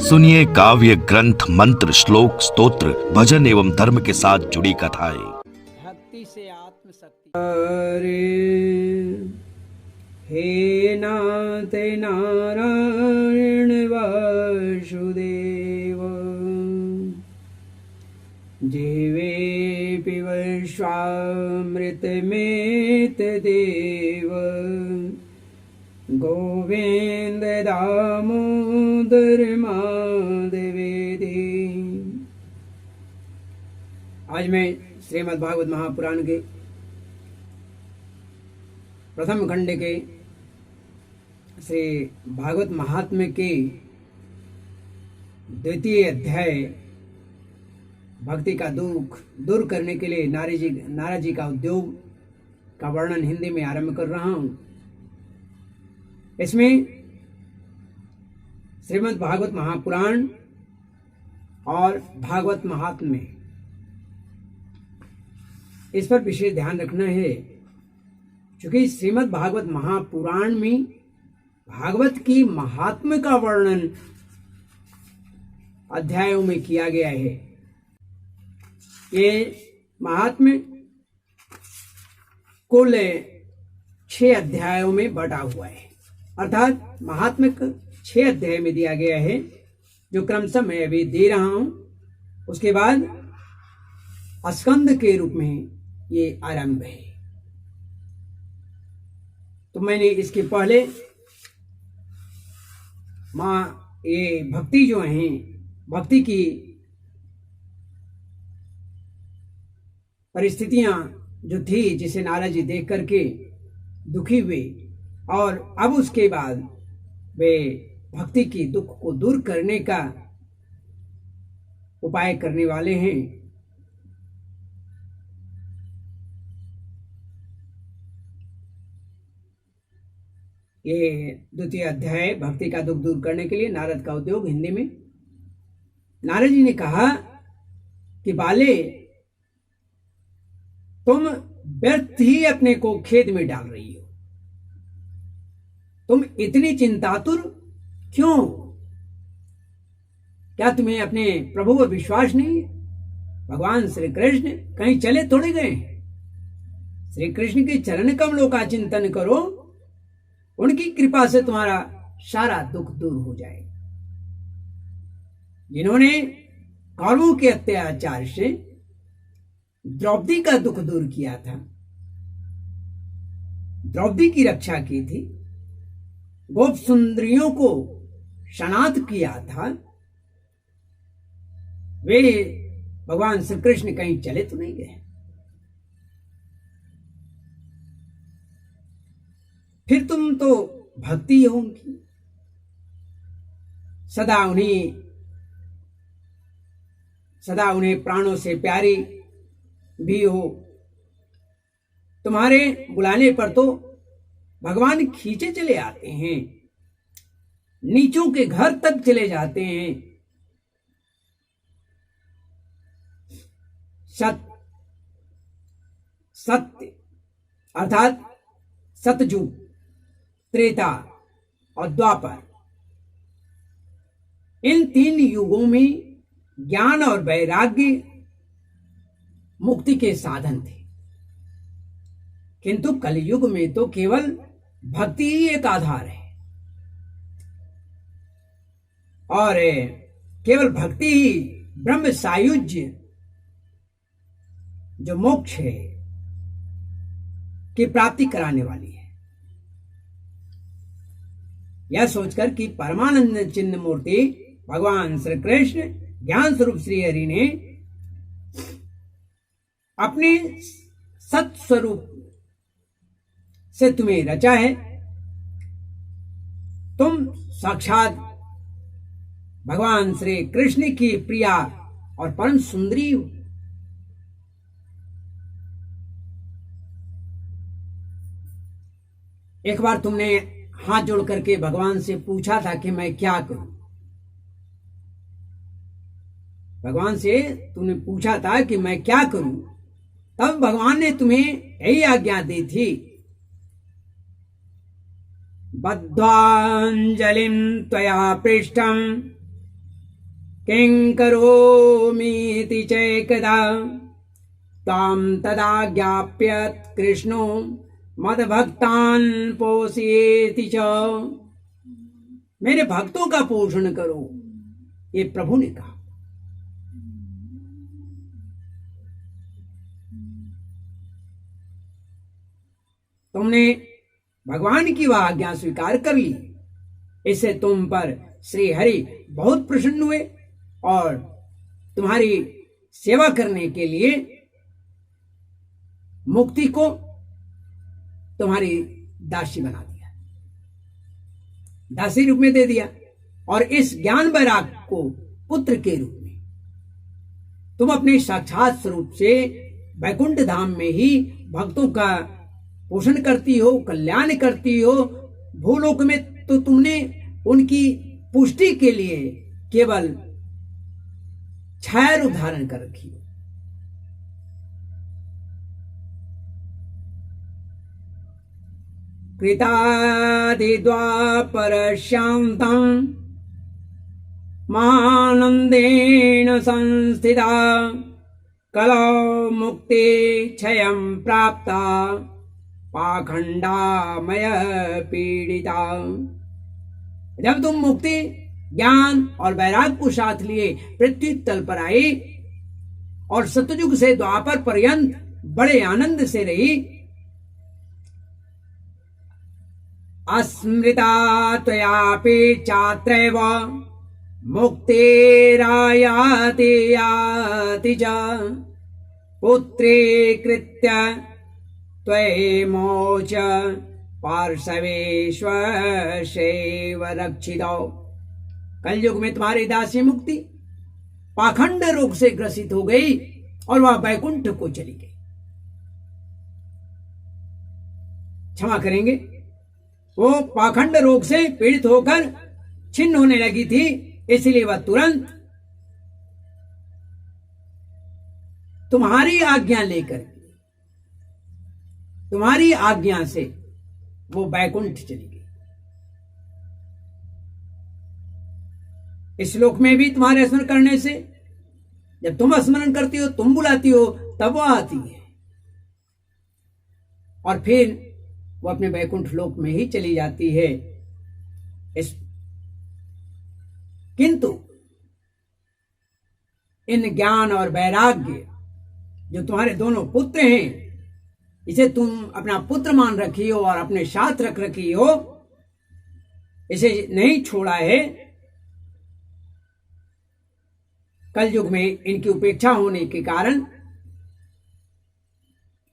सुनिए काव्य ग्रंथ, मंत्र, श्लोक, स्तोत्र, भजन एवं धर्म के साथ जुड़ी कथाएं। भक्ति से आत्मशक्ति। अरे हे नाथ नारायण वासुदेव, जीवे विश्वामृतमेत देव, गोविंद दामोदर माधवेति। आज मैं श्रीमद् भागवत महापुराण के प्रथम खंड के श्री भागवत महात्म्य के द्वितीय अध्याय भक्ति का दुख दूर करने के लिए नारद जी का उद्योग का वर्णन हिंदी में आरंभ कर रहा हूं। इसमें श्रीमद् भागवत महापुराण और भागवत महात्म्य, इस पर विशेष ध्यान रखना है, क्योंकि श्रीमद् भागवत महापुराण में भागवत की महात्म्य का वर्णन अध्यायों में किया गया है। ये महात्म्य कुल 6 अध्यायों में बटा हुआ है, अर्थात महात्म्य 6 अध्याय में दिया गया है, जो क्रमशः मैं अभी दे रहा हूं। उसके बाद स्कंद के रूप में ये आरंभ है। तो मैंने इसके पहले ये भक्ति जो है, भक्ति की परिस्थितियां जो थी, जिसे नारद जी देख करके दुखी हुए, और अब उसके बाद वे भक्ति की दुख को दूर करने का उपाय करने वाले हैं। ये द्वितीय अध्याय भक्ति का दुख दूर करने के लिए नारद का उद्योग हिंदी में। नारद जी ने कहा कि बाले, तुम व्यर्थ ही अपने को खेद में डाल रही हो। तुम इतनी चिंतातुर क्यों? क्या तुम्हें अपने प्रभु पर विश्वास नहीं है? भगवान श्री कृष्ण कहीं चले थोड़े गए। श्री कृष्ण के चरण कमलों का चिंतन करो, उनकी कृपा से तुम्हारा सारा दुख दूर हो जाए। जिन्होंने कौरवों के अत्याचार से द्रौपदी का दुख दूर किया था, द्रौपदी की रक्षा की थी, गोप सुंदरियों को शनाथ किया था, वे भगवान श्री कृष्ण कहीं चले तो नहीं गए। फिर तुम तो भक्ति हो उनकी, सदा उन्हें प्राणों से प्यारी भी हो। तुम्हारे बुलाने पर तो भगवान खींचे चले आते हैं, नीचों के घर तक चले जाते हैं। सत्य अर्थात सतयुग, त्रेता और द्वापर, इन 3 युगों में ज्ञान और वैराग्य मुक्ति के साधन थे, किंतु कलयुग में तो केवल भक्ति ही एक आधार है, और केवल भक्ति ही ब्रह्म सायुज्य, जो मोक्ष है, की प्राप्ति कराने वाली है। यह सोचकर कि परमानंद चिन्ह मूर्ति भगवान श्री कृष्ण ज्ञान स्वरूप श्री हरि ने अपने सत स्वरूप से तुम्हें रचा है, तुम साक्षात भगवान श्री कृष्ण की प्रिया और परम सुंदरी हो। एक बार तुमने हाथ जोड़ करके भगवान से पूछा था कि मैं क्या करूं। भगवान से तुमने पूछा था कि मैं क्या करूं, तब भगवान ने तुम्हें यही आज्ञा दी थी, बद्ध्वांजलिं त्वया पृष्ठं किं करोमीति चैकदा तां तदा ज्ञाप्य कृष्णो मद्भक्तान् पोषयेति च। मेरे भक्तों का पोषण करो, ये प्रभु ने कहा। तुमने भगवान की वह आज्ञा स्वीकार कर ली, इससे तुम पर श्री हरि बहुत प्रसन्न हुए और तुम्हारी सेवा करने के लिए मुक्ति को तुम्हारी दासी बना दिया, दासी रूप में दे दिया, और इस ज्ञान वैराग को पुत्र के रूप में तुम अपने साक्षात स्वरूप से वैकुंठ धाम में ही भक्तों का पोषण करती हो, कल्याण करती हो। भूलोक में तो तुमने उनकी पुष्टि के लिए केवल छाया रूप धारण कर रखी हो। कृतादि द्वापर शांतं मानंदेन संस्थिता कलौ मुक्ति क्षयं प्राप्ता पाखंडामय पीड़िता। जब तुम मुक्ति, ज्ञान और वैराग को साथ लिए पृथ्वी तल पर आई और सतयुग से द्वापर पर्यंत बड़े आनंद से रही, अस्मृता त्वयापि चात्रैव मुक्तिरायाति याति च पुत्रीकृत्य त्वयैमोच पार्श्वेष्वशैव रक्षितो। कलयुग में तुम्हारी दासी मुक्ति पाखंड रोग से ग्रसित हो गई और वह वैकुंठ को चली गई। क्षमा करेंगे, वो पाखंड रोग से पीड़ित होकर छिन्न होने लगी थी, इसलिए वह तुरंत तुम्हारी आज्ञा लेकर, तुम्हारी आज्ञा से वो वैकुंठ चली गई। इस श्लोक में भी तुम्हारे स्मरण करने से, जब तुम स्मरण करती हो, तुम बुलाती हो, तब वो आती है और फिर वो अपने वैकुंठ लोक में ही चली जाती है। किंतु इन ज्ञान और वैराग्य जो तुम्हारे दोनों पुत्र हैं, इसे तुम अपना पुत्र मान रखी हो और अपने साथ रख रखी हो, इसे नहीं छोड़ा है। कलयुग में इनकी उपेक्षा होने के कारण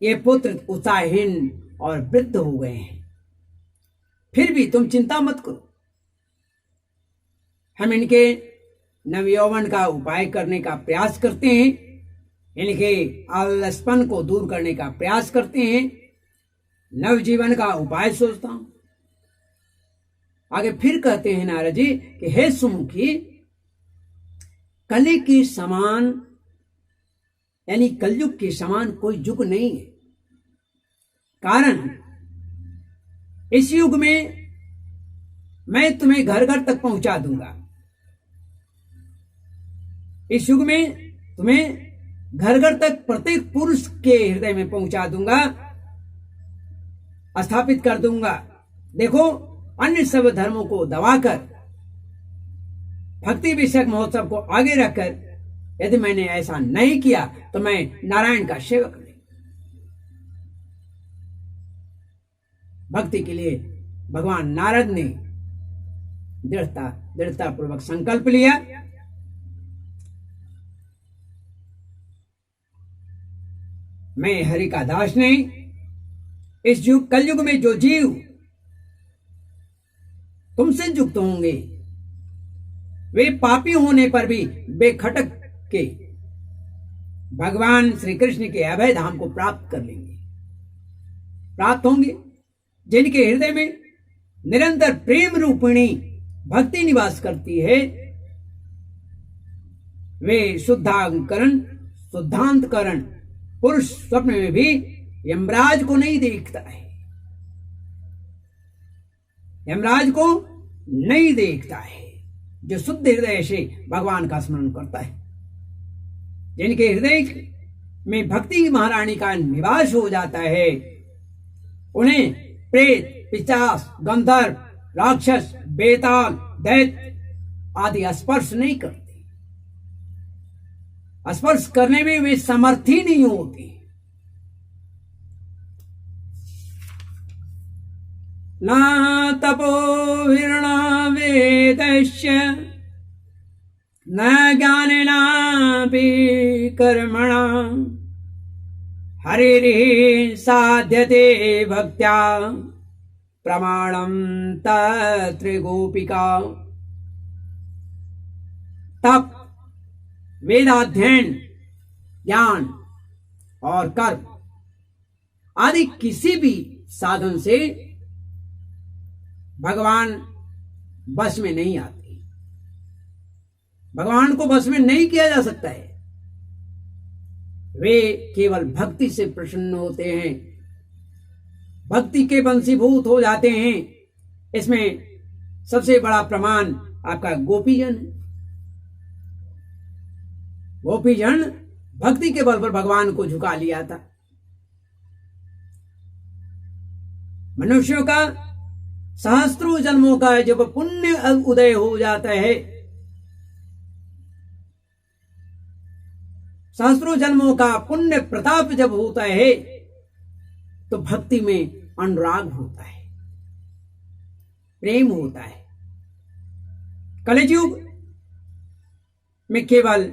ये पुत्र उत्साहहीन और वृद्ध हो गए हैं। फिर भी तुम चिंता मत करो, हम इनके नवयौवन का उपाय करने का प्रयास करते हैं, इनके आलसपन को दूर करने का प्रयास करते हैं, नवजीवन का उपाय सोचता हूं। आगे फिर कहते हैं नारद जी कि हे सुमुखी, कली के समान यानी कलयुग के समान कोई युग नहीं है। कारण इस युग में मैं तुम्हें घर घर तक पहुंचा दूंगा। इस युग में तुम्हें घर घर तक प्रत्येक पुरुष के हृदय में पहुंचा दूंगा, स्थापित कर दूंगा। देखो, अन्य सब धर्मों को दबाकर भक्ति विषयक महोत्सव को आगे रखकर यदि मैंने ऐसा नहीं किया तो मैं नारायण का सेवक नहीं। भक्ति के लिए भगवान नारद ने दृढ़ता पूर्वक संकल्प लिया। मैं हरि का दास नहीं। इस युग कलयुग में जो जीव तुमसे युक्त होंगे वे पापी होने पर भी बेखटक के भगवान श्री कृष्ण के अभय धाम को प्राप्त कर लेंगे, प्राप्त होंगे। जिनके हृदय में निरंतर प्रेम रूपिणी भक्ति निवास करती है, वे शुद्धांतकरण पुरुष स्वप्न में भी यमराज को नहीं देखता है, यमराज को नहीं देखता है। जो शुद्ध हृदय से भगवान का स्मरण करता है, जिनके हृदय में भक्ति की महारानी का निवास हो जाता है, उन्हें प्रेत, पिशाच, गंधर्व, राक्षस, बेताल, दैत्य आदि स्पर्श नहीं करते। स्पर्श करने में वे समर्थ ही नहीं होते। न तपोभिर्न वेदस्य न ज्ञानेनापि कर्मणा हरिर्हि साध्यते भक्त्या प्रमाणं तत्र गोपिका। तप, वेदाध्ययन, ज्ञान और कर्म आदि किसी भी साधन से भगवान बस में नहीं आते। भगवान को बस में नहीं किया जा सकता है। वे केवल भक्ति से प्रसन्न होते हैं, भक्ति के वंशीभूत हो जाते हैं। इसमें सबसे बड़ा प्रमाण आपका गोपीजन है। गोपीजन भक्ति के बल पर भगवान को झुका लिया था। मनुष्यों का सहस्त्रों जन्मों का जब पुण्य उदय हो जाता है, सहस्त्रों जन्मों का पुण्य प्रताप जब होता है, तो भक्ति में अनुराग होता है, प्रेम होता है। कलियुग में केवल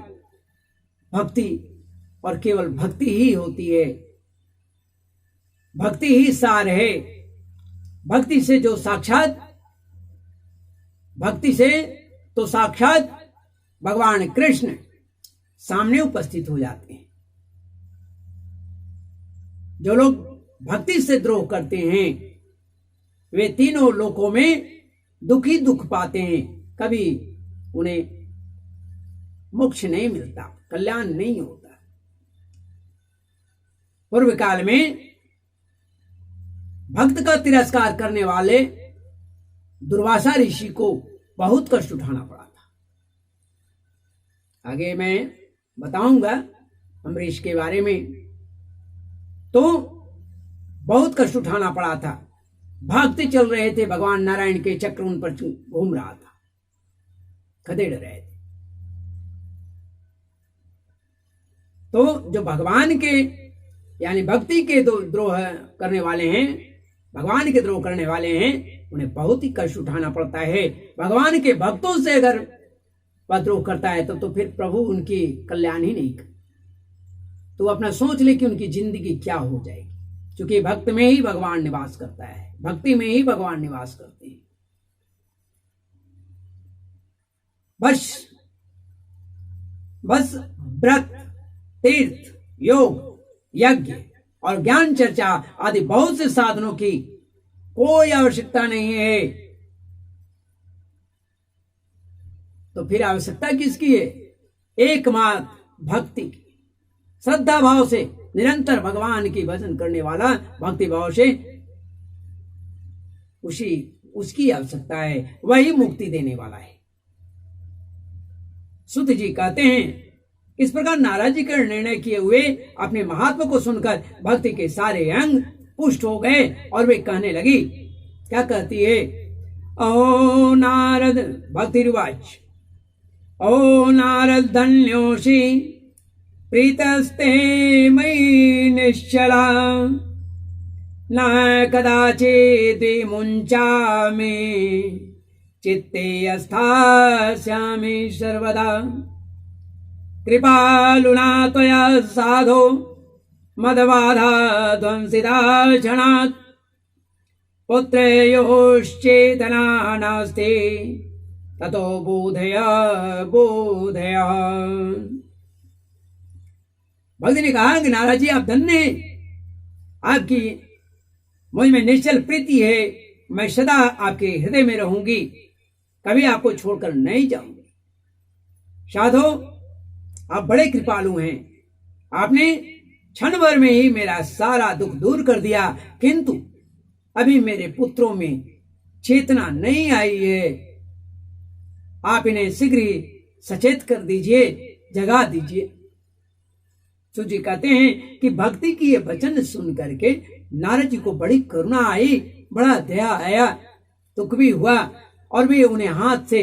भक्ति और केवल भक्ति ही होती है। भक्ति ही सार है। भक्ति से साक्षात भगवान कृष्ण सामने उपस्थित हो जाते हैं। जो लोग भक्ति से द्रोह करते हैं, वे तीनों लोकों में दुखी दुख पाते हैं। कभी उन्हें मोक्ष नहीं मिलता, कल्याण नहीं होता। पूर्व काल में भक्त का तिरस्कार करने वाले दुर्वासा ऋषि को बहुत कष्ट उठाना पड़ा था। आगे मैं बताऊंगा अम्बरीश के बारे में। तो बहुत कष्ट उठाना पड़ा था। भागते चल रहे थे, भगवान नारायण के चक्र उन पर घूम रहा था, खदेड़ रहे थे। तो जो भगवान के यानी भक्ति के द्रोह करने वाले हैं, भगवान के द्रोह करने वाले हैं, उन्हें बहुत ही कष्ट उठाना पड़ता है। भगवान के भक्तों से अगर वह द्रोह करता है तो फिर प्रभु उनकी कल्याण ही नहीं कर। तो अपना सोच ले कि उनकी जिंदगी क्या हो जाएगी, क्योंकि भक्त में ही भगवान निवास करता है, भक्ति में ही भगवान निवास करते हैं। बस व्रत, तीर्थ, योग, यज्ञ और ज्ञान चर्चा आदि बहुत से साधनों की कोई आवश्यकता नहीं है। तो फिर आवश्यकता किसकी है? एकमात्र भक्ति की। श्रद्धा भाव से निरंतर भगवान की भजन करने वाला, भक्ति भाव से उसकी आवश्यकता है, वही मुक्ति देने वाला है। सुत जी कहते हैं, इस प्रकार नारद जी का निर्णय किए हुए अपने महात्मा को सुनकर भक्ति के सारे अंग पुष्ट हो गए और वे कहने लगी। क्या कहती है? ओ नारद, भक्ति रिवाज। ओ नारद धन्योषि प्रीतस्ते मयि निश्चला, न कदाचित् मुञ्चामि चित्ते स्थास्यामि सर्वदा। कृपालुना त्वया साधो मदबाधा ध्वंसिता क्षणात्, पुत्रयोश्चेतना नास्ति ततो बोधय बोधय। भक्त ने कहा कि नारद जी आप धन्य, आपकी मुझ में निश्चल प्रीति है, मैं सदा आपके हृदय में रहूंगी, कभी आपको छोड़कर नहीं जाऊंगी। साधो आप बड़े कृपालु हैं, आपने क्षण भर में ही मेरा सारा दुख दूर कर दिया, किंतु अभी मेरे पुत्रों में चेतना नहीं आई है। आप इन्हें शीघ्र ही सचेत कर दीजिए, जगा दीजिए। सूत जी कहते हैं कि भक्ति की ये वचन सुन करके नारद जी को बड़ी करुणा आई, बड़ा दया आया, दुख भी हुआ, और वे उन्हें हाथ से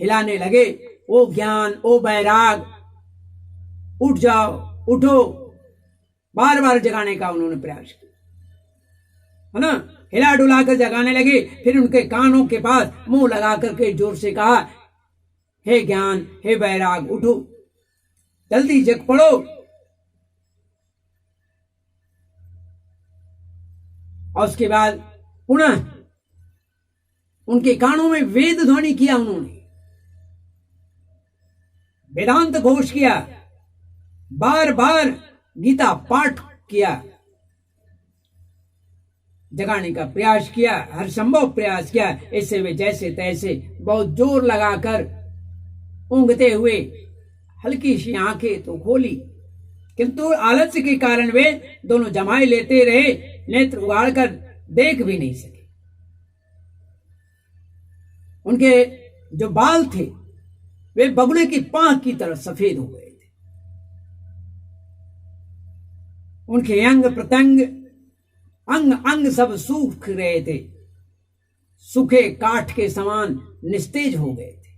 हिलाने लगे। ओ ज्ञान, ओ बैराग, उठ जाओ, उठो, बार बार जगाने का उन्होंने प्रयास किया, है ना। हिला डुला कर जगाने लगे। फिर उनके कानों के पास मुंह लगा करके जोर से कहा, हे ज्ञान, हे बैराग, उठो, जल्दी जग पड़ो। और उसके बाद पुनः उनके कानों में वेद ध्वनि किया, उन्होंने वेदांत घोष किया, बार बार गीता पाठ किया, जगाने का प्रयास किया, हर संभव प्रयास किया। इससे वे जैसे तैसे बहुत जोर लगाकर ऊँघते हुए हल्की सी आंखें तो खोली, किंतु आलस्य के कारण वे दोनों जमाए लेते रहे, नेत्र उगाड़कर देख भी नहीं सके। उनके जो बाल थे वे बगुले की पांख की तरह सफेद हो गए थे। उनके अंग प्रत्यंग, अंग अंग सब सूख रहे थे, सूखे काठ के समान निस्तेज हो गए थे,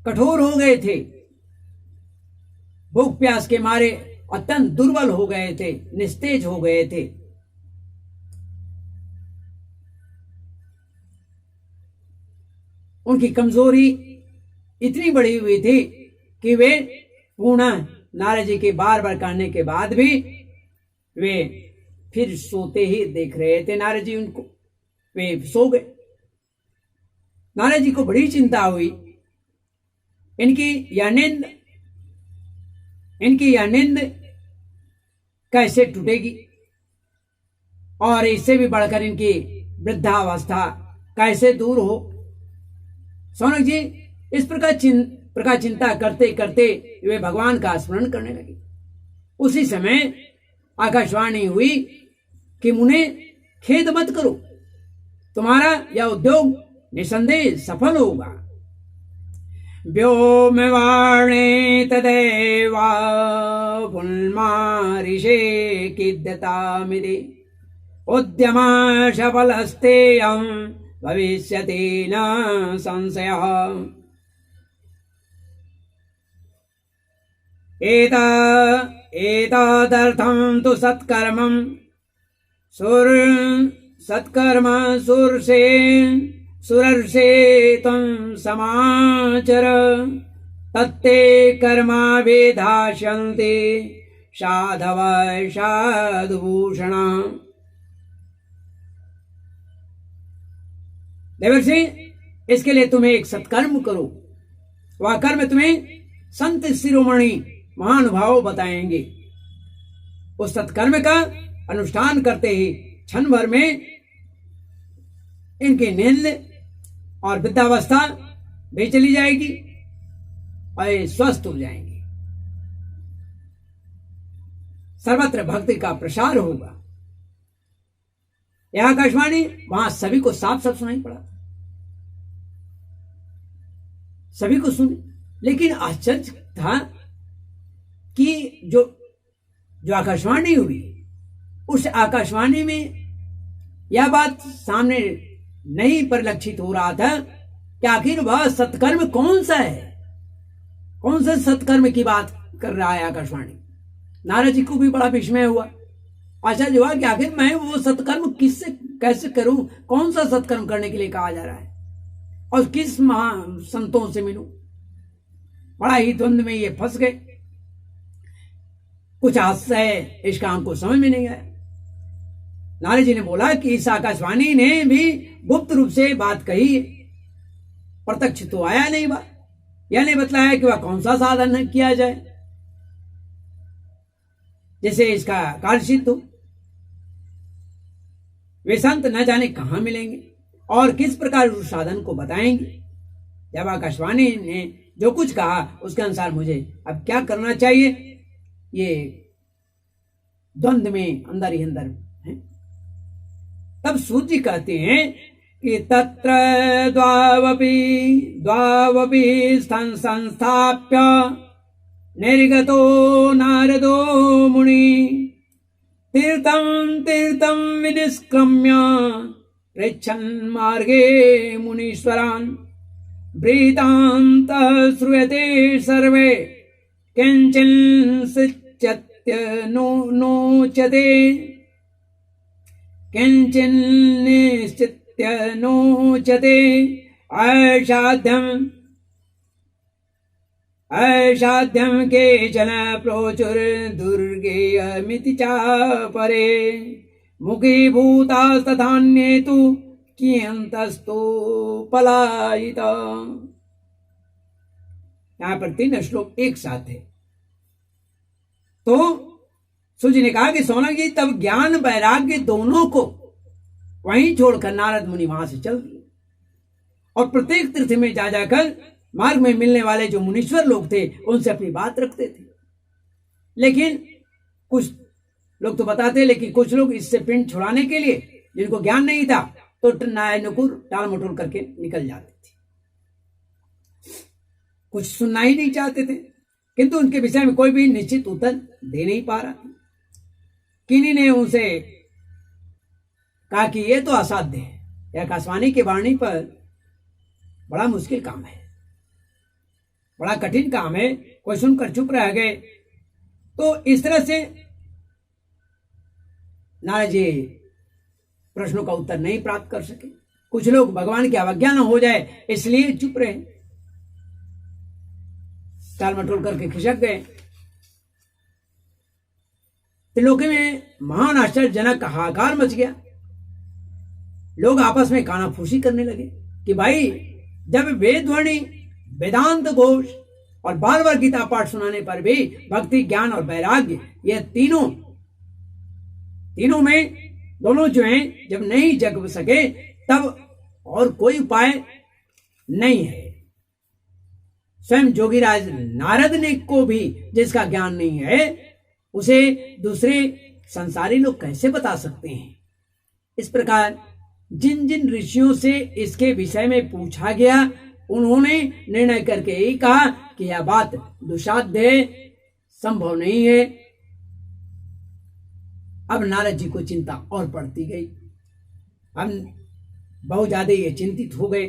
कठोर हो गए थे, भूख प्यास के मारे अत्यंत दुर्बल हो गए थे, निस्तेज हो गए थे। उनकी कमजोरी इतनी बढ़ी हुई थी कि वे पुनः नारद जी के बार बार कहने के बाद भी वे फिर सोते ही देख रहे थे। नारद जी उनको, वे सो गए। नारद जी को बड़ी चिंता हुई, इनकी यह नींद कैसे टूटेगी और इससे भी बढ़कर इनकी वृद्धावस्था कैसे दूर हो। सौनक जी इस प्रकार चिंता करते करते वे भगवान का स्मरण करने लगे। उसी समय आकाशवाणी हुई कि मुने, खेद मत करो, तुम्हारा यह उद्योग निसंदेह सफल होगा। व्योमवाणे तदेवा पुन्मारिषे किद्यतामिति उद्यमा सफलस्तेयं भविष्यति न संशयः। एतदर्थं तु सत्कर्म सुरर्षे त्वं समाचर तत्ते कर्मा वेधास्यन्ति साधव साधुभूषण। देवर्षि, इसके लिए तुम्हें एक सत्कर्म करो, वह कर्म तुम्हें संत शिरोमणि महानुभाव बताएंगे। उस सत्कर्म का अनुष्ठान करते ही क्षण भर में इनकी नींद और वृद्धावस्था भी चली जाएगी और ये स्वस्थ हो जाएंगे। सर्वत्र भक्ति का प्रसार होगा। यह आकाशवाणी वहां सभी को साफ साफ सुनाई पड़ा, सभी को सुने। लेकिन आश्चर्य था कि जो आकाशवाणी हुई, उस आकाशवाणी में यह बात सामने नहीं परिलक्षित हो रहा था कि आखिर वह सत्कर्म कौन सा है, कौन से सत्कर्म की बात कर रहा है आकाशवाणी। नारद जी को भी बड़ा विस्मय हुआ, आश्चर्य हुआ कि आखिर मैं वो सत्कर्म किससे कैसे करूं, कौन सा सत्कर्म करने के लिए कहा जा रहा है और किस संतों से मिलूं। बड़ा ही द्वंद में ये फंस गए। कुछ आश्चर्य इस काम को समझ में नहीं आया। नारद जी ने बोला कि इस आकाशवाणी ने भी गुप्त रूप से बात कही, प्रत्यक्ष तो आया नहीं बात, यह नहीं बतलाया कि वह कौन सा साधन किया जाए जैसे इसका कार्य सिद्ध हो। वे संत न जाने कहां मिलेंगे और किस प्रकार उस साधन को बताएंगे। जब आकाशवाणी ने जो कुछ कहा उसके अनुसार मुझे अब क्या करना चाहिए, ये द्वंद में अंदर ही अंदर है। तब सूत जी कहते हैं कि तत्र द्वावपि संस्थाप्य निर्गतो नारदो मुनि तीर्थं विनिष्क्रम्य पृच्छन् मार्गे मुनीश्वरान् ब्रीतान्तः श्रूयते सर्वे नोच्यते किञ्चिन्निश्चित्य नोच्यते असाध्यं केचन प्रोचुर्दुर्गेयमिति चापरे मुखीभूतास्तथान्ये तु कियन्तस्तु पलायिता। यहाँ पर 3 श्लोक एक साथ है। तो सूर्य ने कहा कि सौनक जी तब ज्ञान वैराग्य दोनों को वहीं छोड़कर नारद मुनि वहां से चल दिए और प्रत्येक तीर्थ में जा जाकर मार्ग में मिलने वाले जो मुनीश्वर लोग थे उनसे अपनी बात रखते थे। लेकिन कुछ लोग तो बताते, लेकिन कुछ लोग इससे पिंड छुड़ाने के लिए जिनको ज्ञान नहीं था तो नाय नुकुर टाल मटोल करके निकल जाते थे, कुछ सुनना ही नहीं चाहते थे, किंतु उनके विषय में कोई भी निश्चित उत्तर दे नहीं पा रहा था। किन्हीं ने उनसे कहा कि ये तो असाध्य है, यह आकाशवाणी की वाणी पर बड़ा मुश्किल काम है, बड़ा कठिन काम है, कोई सुनकर चुप रह गए। तो इस तरह से नारद जी प्रश्नों का उत्तर नहीं प्राप्त कर सके। कुछ लोग भगवान की अवज्ञा न हो जाए इसलिए चुप रहे, टाल मटोल करके खिसक गए। त्रिलोकी में महान आश्चर्यजनक हाहाकार मच गया। लोग आपस में कानाफूसी करने लगे कि भाई जब वेद ध्वनि, वेदांत घोष और बार बार गीता पाठ सुनाने पर भी भक्ति, ज्ञान और वैराग्य ये तीनों में दोनों जो हैं जब नहीं जग सके तब और कोई उपाय नहीं है। स्वयं जोगीराज नारद ने को भी जिसका ज्ञान नहीं है उसे दूसरे संसारी लोग कैसे बता सकते हैं। इस प्रकार जिन जिन ऋषियों से इसके विषय में पूछा गया उन्होंने निर्णय करके यही कहा कि यह बात दुसाध्य है, संभव नहीं है। अब नारद जी को चिंता और बढ़ती गई। अब बहुत ज्यादा ये चिंतित हो गए।